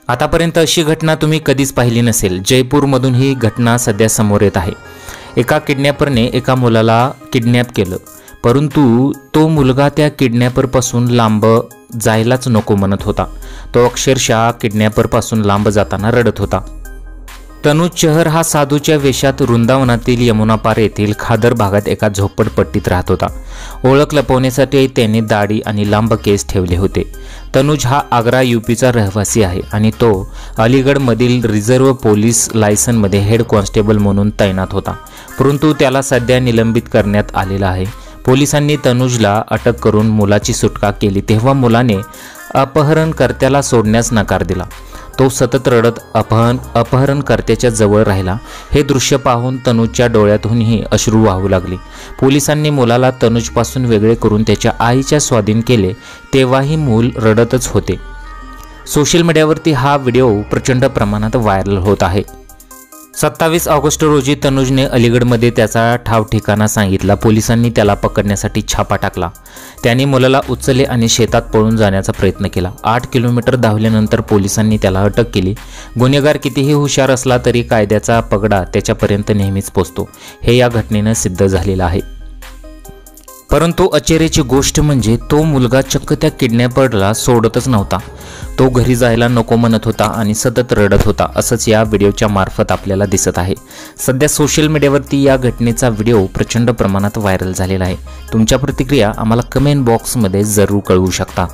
आतापर्यंत अशी घटना तुम्ही कधीच पाहिली नसेल। जयपूरमधून ही घटना सध्या समोर येत आहे। एका किडनॅपरने एका मुलाला किडनॅप केलं, परंतु तो मुलगा त्या किडनॅपरपासून लांब जायलाच नको म्हणत होता। तो अक्षरशः किडनॅपरपासून लांब जाताना रडत होता। तनुज चहर हा साधूच्या वेशात वृंदावनातील यमुना पार येथील खादर भागात एका झोपडपट्टीत राहत होता। ओळख लपवण्यासाठी त्याने दाढी आणि लांब केस ठेवले होते। तनुज हा आग्रा यूपीचा रहिवासी आहे आणि तो अलीगडमधील रिझर्व्ह पोलीस लायसनमध्ये हेड कॉन्स्टेबल म्हणून तैनात होता, परंतु त्याला सध्या निलंबित करण्यात आलेला आहे। पोलिसांनी तनुजला अटक करून मुलाची सुटका केली तेव्हा मुलाने अपहरणकर्त्याला सोडण्यास नकार दिला। तो सतत रडत अपहरणकर्त्याच्या जवळ राहिला। हे दृश्य पाहून तनुजच्या डोळ्यातूनही अश्रू वाहू लागले। पोलिसांनी मुलाला तनुजपासून वेगळे करून त्याच्या आईच्या स्वाधीन केले, तेव्हाही मूल रडतच होते। सोशल मीडियावरती हा व्हिडिओ प्रचंड प्रमाणात व्हायरल होत आहे। 27 ऑगस्ट रोजी तनुजने अलीगडमध्ये त्याचा ठाव ठिकाणा सांगितला। पोलिसांनी त्याला पकडण्यासाठी छापा टाकला। त्याने मुलाला उचलले आणि शेतात पळून जाण्याचा प्रयत्न केला। 8 किलोमीटर धावल्यानंतर पोलिसांनी त्याला अटक केली। गुन्हेगार कितीही हुशार असला तरी कायद्याचा पगडा त्याच्यापर्यंत नेहमीच पोहोचतो, हे या घटनेनं सिद्ध झालेलं आहे। परंतु अचेरीची गोष्ट म्हणजे तो मुलगा चक्क त्या किडनॅपरला सोडतच नव्हता। तो घरी जायला नको म्हणत होता आणि सतत रडत होता, असंच या व्हिडिओच्या मार्फत आपल्याला दिसत आहे। सध्या सोशल मीडियावरती या घटनेचा व्हिडिओ प्रचंड प्रमाणात व्हायरल झालेला आहे। तुमच्या प्रतिक्रिया आम्हाला कमेंट बॉक्समध्ये जरूर कळवू शकता।